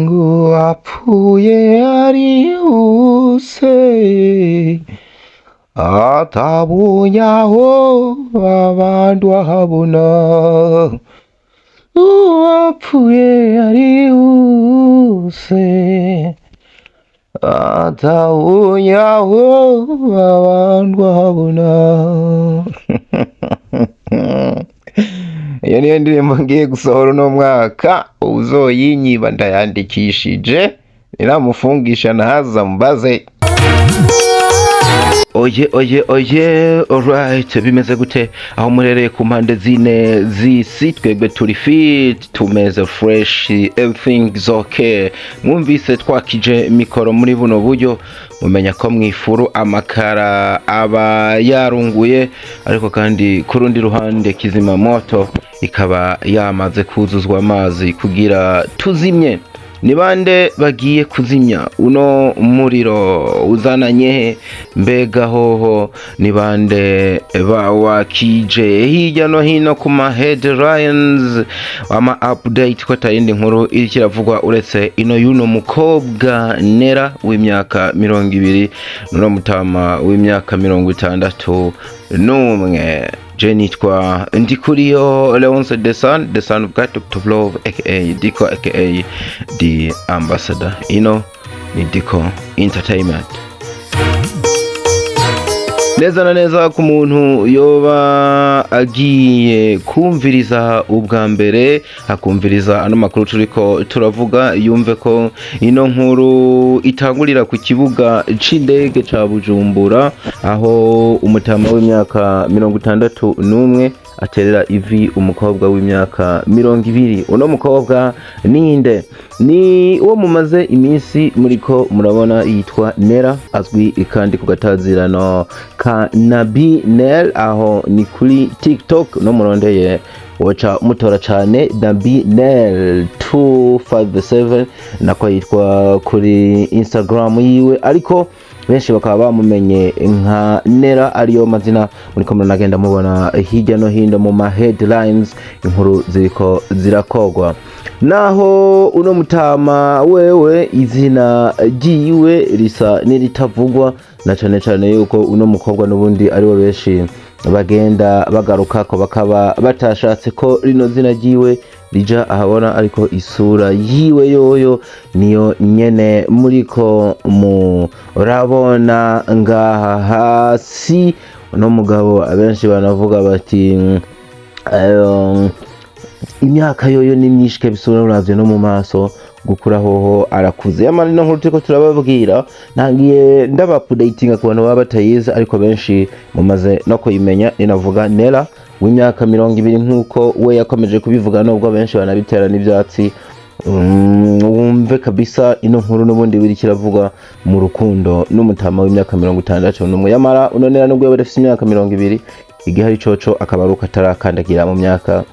ngo apfuye arihuse atabonye aho abantu ahabona uwapfuye arihuse atabonye aho abantu ahabona. Iyo niyo ndirimbo ngiye gusohora uno mwaka, uzoyinyiba ndayandikishije niramufungisha nahaza mbaze. Oye, alright, bimeze gute aho murereye ku mpande zine z'isi? Twebwe turi fit, tumeze fresh, everything is okay. Mwumvise twakije mikoro muri buno buryo, mumenya ko mwifuru amakara aba yarunguye, ariko kandi ku rundi ruhande kizima moto ikaba yamaze kuzuzwa amazi kugira tuzimye. Ni bande bagiye kuzimya uno muriro uzananye? Mbega hoho ni bande bawakije hirya no hino ku ma headlines, ama update ko tayindi nkuru iri kiravugwa uretse ino yuno mukobwa Nera w'imyaka 20 no mutama w'imyaka 61. Je nitwa Ndikuriyo Leonce the son of God, Dr. Love aka Diko aka the ambassador. Ino ni Diko Entertainment. Neza na neza ku muntu yoba agiye kumviriza ubwa mbere, akumviriza ano makuru turiko turavuga, yumve ko ino nkuru itangurira ku kibuga c'indege ca Bujumbura, aho umutama w'imyaka 61 aterera ivi umukobwa w'imyaka 20. Uno mukobwa ninde? Ni uwo mumaze iminsi muriko murabona, yitwa Nera, azwi kandi kugatazirano ka Nabi Nel, aho ni kuri TikTok no murondeye wacha mutora cyane Nabi Nel 257, nako yitwa kuri Instagram yiwe, ariko benshi bakaba bamumenye nka Nera, ariyo mazina muriko muranagenda mubona hirya no hino mu ma headlines, inkuru ziriko zirakogwa. Naho uno mutama wewe izina ryiwe risa niritavugwa, na cyane yuko uno mukobwa nubundi ariwo benshi bagenda bagaruka ko, bakaba batashatse ko rino zina ryiwe rija ahabona, ariko isura yiwe yoyo niyo nyene muriko murabona ngaha hasi. Uno mugabo abenshi banavuga bati imyaka yoyo ni myinshi bisura uravye no mu maso, gukura hoho arakuze. Yamara ino nkuru turiko turababwira, ntangiye ndabapdatinga ku bantu baba batayizi, ariko benshi mumaze no kuyimenya. Ninavuga Nera w'imyaka 20 nkuko we yakomeje kubivuga, nubwo benshi banabitera n'ivyatsi. Wumve kabisa ino nkuru nubundi biri kiravugwa mu rukundo n'umutama w'imyaka 61. Yamara uno Nera nubwo yaba afite imyaka 20, igihari coco akabaruka atarakandagira mu myaka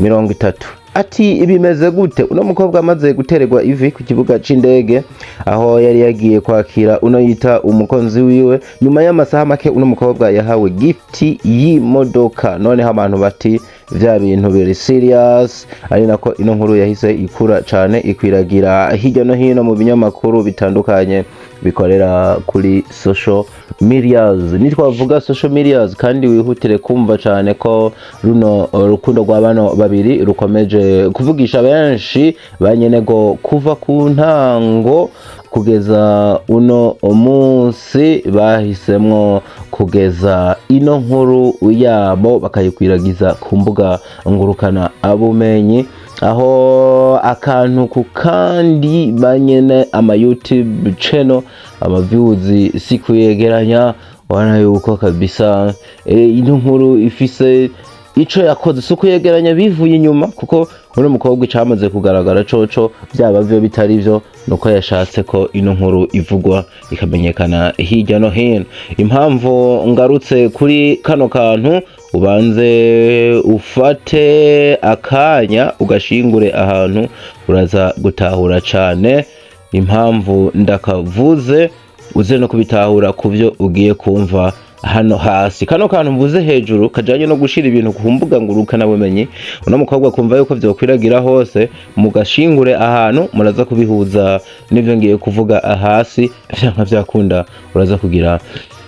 30. Ati bimeze gute? Uno mukobwa amaze gutererwa ivi ku kibuga c'indege, aho yari yagiye kwakira uno yita umukonzi wiwe. Nyuma y'amasaha make uno mukobwa yahawe gift y'imodoka. None abantu bati vya bintu biri serious, ari nako ino nkuru yahise ikura cyane, ikwiragira hirya no hino mu binyamakuru bitandukanye bikorera kuri social medias. Nitwavuga social medias kandi wihutire kumva cyane ko runo rukundo rwa bano babiri rukomeje kuvugisha benshi banyenego kuva ku ntango kugeza uno munsi. Bahisemwo kugeza ino nkuru yabo bakayikwiragiza ku mbuga ngurukana abumenyi, aho akantu ku kandi banyene ama YouTube channel, ama views si kuyegeranya. Wana yuko kabisa ino nkuru ifise ico yakoze suko yegeranya bivuye inyuma, kuko uno mukobwa cyamaze kugaragara coco byaba byo bitari byo, nuko yashatse ko ino nkuru ivugwa ikamenyekana hirya no hino. Impamvu ngarutse kuri kano kantu, ubanze ufate akanya ugashingure ahantu, uraza gutahura cyane impamvu ndakavuze, uze no kubitahura kuvyo ugiye kumva hano hasi. Kano kantu mvuze hejuru kajanye no gushira ibintu ku mbuga ngurukana bumenyi, uno mukobwa kumva yuko vyokwiragira hose, mugashingure ahantu muraza kubihuza n'ivyo ngiye kuvuga hasi, vyanka vyakunda uraza kugira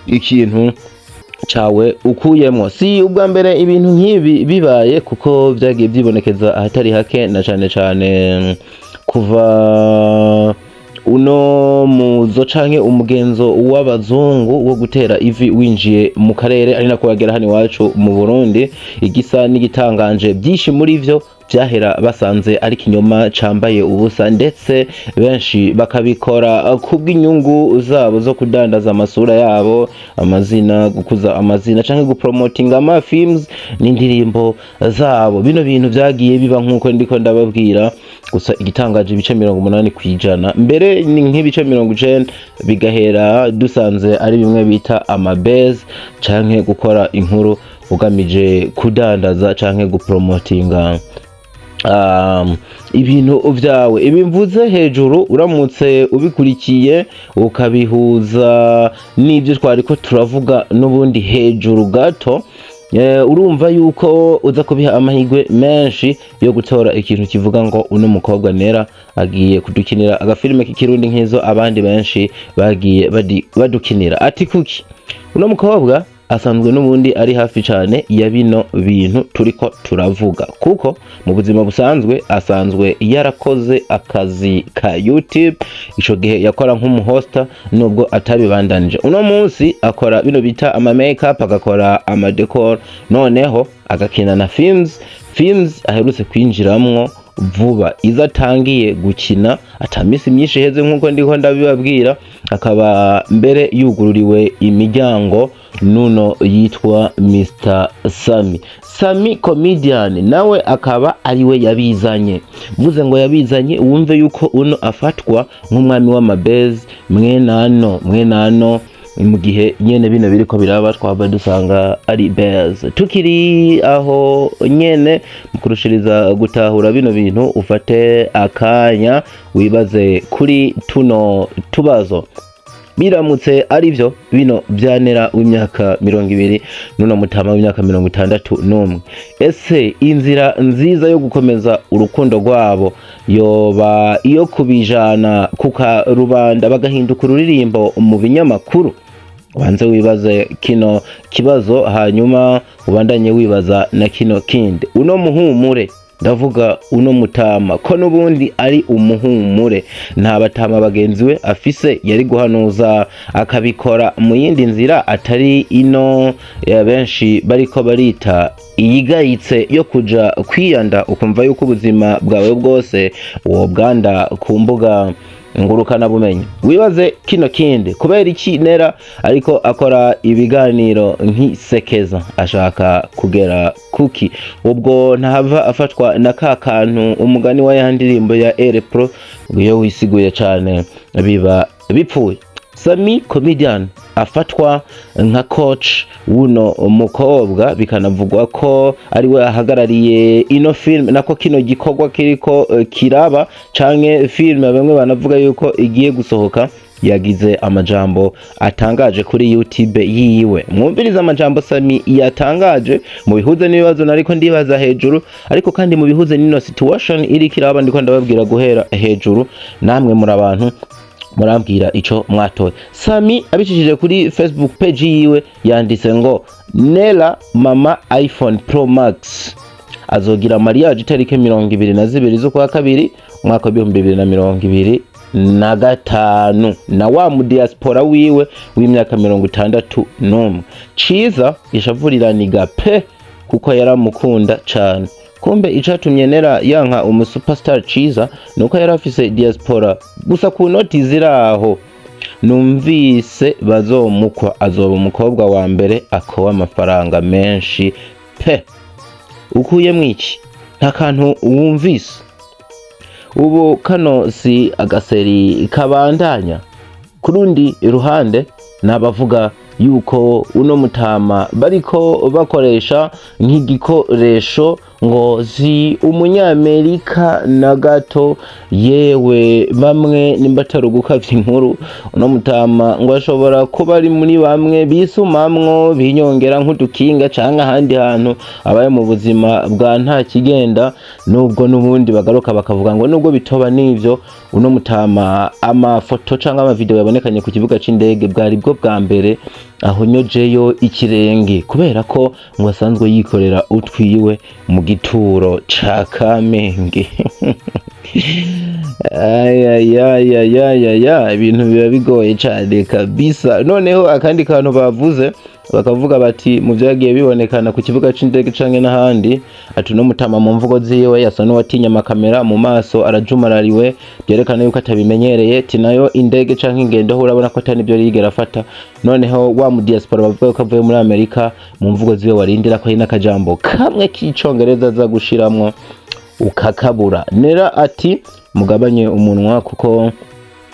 ikintu cawe ukuyemwo. Si ubwa mbere ibintu nk'ibi bibaye, kuko vyagiye vyibonekeza ahatari hake, na cane cane kuva uno muzo canke umugenzo w'abazungu wo gutera ivi winjiye mu karere, ari nako bagera hano iwacu mu Burundi. Igisa n'igitanganje byinshi muri vyo vyahera basanze ari kinyoma cambaye ubusa, ndetse benshi bakabikora kubw'inyungu zabo zo kudandaza amasura yabo, amazina, gukuza amazina canke gupromotinga ama films n'indirimbo zabo. Bino bintu vyagiye biba nkuko ndiko ndababwira, gusa igitangaje ibice 80% mbere ni nk'ibice 90 bigahera dusanze ari bimwe bita amabase canke gukora inkuru ugamije kudandaza canke gupromotinga ibintu vyawe. Ibimvuze hejuru uramutse ubikurikiye ukabihuza n'ibyo twariko turavuga n'ubundi hejuru gato, urumva yuko uza kubiha amahigwe menshi yo gutora ikintu kivuga ngo uno mukobwa Nera agiye kudukinira agafilime k'ikirundi nk'izo abandi benshi bagiye badukinira. Ati kuki uno mukobwa asanzwe n'ubundi ari hafi cyane ya bino bintu turiko turavuga, kuko mu buzima busanzwe asanzwe yarakoze akazi ka YouTube. Ico gihe yakora nk'umuhosta nubwo atabibandanije. Uno munsi akora bino bita ama makeup, agakora ama decor, noneho agakina na films aherutse kwinjiramwo vuba, izatangiye gukina atamisi myinshi heze nkuko ndiko ndabibabwira, akaba mbere yugururiwe imiryango nuno yitwa Mr. Sami comedian, nawe akaba ariwe yabizanye. Vuze ngo yabizanye wumve yuko uno afatwa nk'umwami w'amabeze mwenano mu gihe nyene bino biriko biraba twaba dusanga ari base. Tukiri aho nyene mukurushiriza gutahura bino bintu, ufate akanya wibaze kuri tuno tubazo. Biramutse ari byo bino byanera w'imyaka 20 nuno mutama w'imyaka 61, ese inzira nziza yo gukomeza urukundo rwabo yoba iyo kubijana kuka rubanda bagahinduka ururirimbo mu binyamakuru? Wanze wibaze kino kibazo, hanyuma ubandanye wibaza na kino kindi. Uno muhumure, ndavuga uno mutama ko nubundi ari umuhumure, nta batama bagenzi we afise yari guhanuza akabikora mu yindi nzira atari ino ya benshi bariko barita iyigayitse yo kuja kwiyanda, ukumva yuko ubuzima bwawe bwose wobwanda ku mbuga ngurukana bumenyi. Wibaze kino kindi, kubera iki Nera ariko akora ibiganiro nk'isekeza, ashaka kugera kuki? Ubwo ntahava afatwa na kakantu umugani wa yandirimbo ya Erepro iyo wisiguye cyane biba bipfuye. Sami comedian afatwa nka coach wuno mukobwa, bikanavugwa ko ari we ahagarariye ino film, nako kino gikorwa kiriko kiraba canke film bamwe banavuga yuko igiye gusohoka. Yagize amajambo atangaje kuri YouTube yiwe. Mwumviriza amajambo Sami yatangaje, mu bihuze n'ibibazo nariko ndibaza hejuru, ariko kandi mu bihuze n'ino situation iri kiraba ndiko ndababwira guhera hejuru, namwe muri abantu murambwira ico mwatoye. Sami abicishije kuri Facebook page yiwe yanditse ngo Nera mama iPhone Pro Max azogira mariage itariki 22 z'ukwa kabiri umwaka wa 2025 na wa mu diaspora wiwe w'imyaka 61. Ciza yashavuriraniga pe kuko yaramukunda cyane. Kumbe icatumye Nera yanka umusuperstar Ciza nuko yarafise diaspora gusa ku noti ziraho. Numvise bazomukwa azoba umukobwa wa mbere akowa amafaranga menshi pe. Ukuye mwiki nta kantu wumvise? Ubu kano si agaseri kabandanya. Kurundi iruhande nabavuga yuko uno mutama bariko bakoresha nk'igikoresho ngo si umunyamerika na gato, yewe bamwe nimba atari ugukavya inkuru uno mutama ngo ashobora kuba ari muri bamwe bisumamwo binyongera nk'udukinga canke ahandi hantu abaye mu buzima bwa nta kigenda, nubwo n'ubundi bagaruka bakavuga ngo nubwo bitoba n'ivyo uno mutama amafoto canke amavideo yabonekanye ku kibuga c'indege bwari bwo bwa mbere ahonyojeyo ikirenge, kubera ko ngo asanzwe yikorera utwiwe mu gituro ca Kamenge. Ayayayayayaya, ibintu biba bigoye cane kabisa. Noneho akandi kantu bavuze bakavuga bati mu vyagiye bibonekana ku kibuga c'indege canke n'ahandi, ati no mutama mu mvugo ziwe yasa n'uwatinya amakamera, mu maso arajumarariwe, byerekana yuko atabimenyereye, ti nayo indege canke ingendo urabona ko atari nivyo yigera afata. Noneho wa mu diaspora bavuga ko avuye muri Amerika, mu mvugo ziwe warindira ko ari n'akajambo kamwe k'icongereza aza gushiramwo ukakabura. Nera ati mugabanye umunwa kuko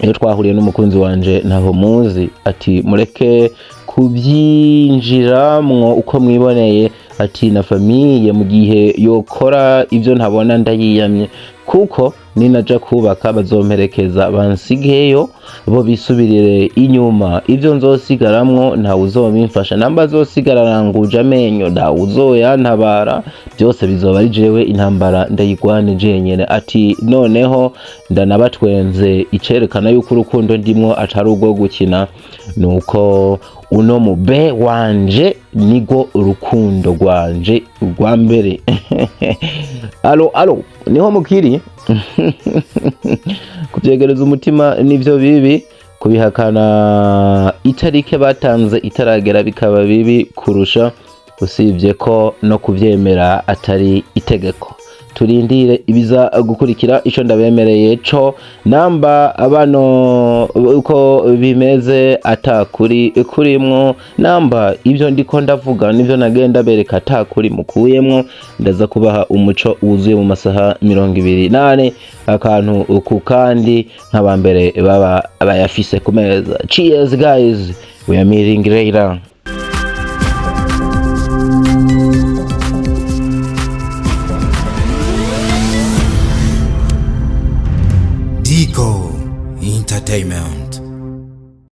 iyo twahuriye n'umukunzi wanje ntaho muzi, ati mureke kubyinjiramwo uko mwiboneye, ati na famiye mu gihe yokora ivyo ntabona ndayiyamye, kuko ninaja kubaka bazomperekeza bansigeyo bo bisubirire inyuma, ivyo nzosigaramwo nta uzomimfasha, namba zosigarana nguje amenyo nta uzoyantabara, byose bizoba ari jewe intambara ndayigwane jenyene. Ati noneho ndanabatwenze icerekana yuko urukundo ndimwo atari urwo gukina, nuko uno mube wanje nigo urukundo rwanje rwa mbere. alo niho mukiri. Kuvyegereza umutima nivyo bibi, kubihakana itarike batanze itaragera bikaba bibi kurusha, usibye ko no kuvyemera atari itegeko. Turindire ibiza gukurikira, ico ndabemereye co namba abano uko bimeze atakuri kurimwo, namba ivyo ndiko ndavuga nivyo nagenda bereka atakuri mukuyemwo, ndaza kubaha umuco wuzuye mu masaha 28 akantu ku kandi nk'abambere baba abayafise ku meza. Cheers guys, we are meeting later. Digo Entertainment.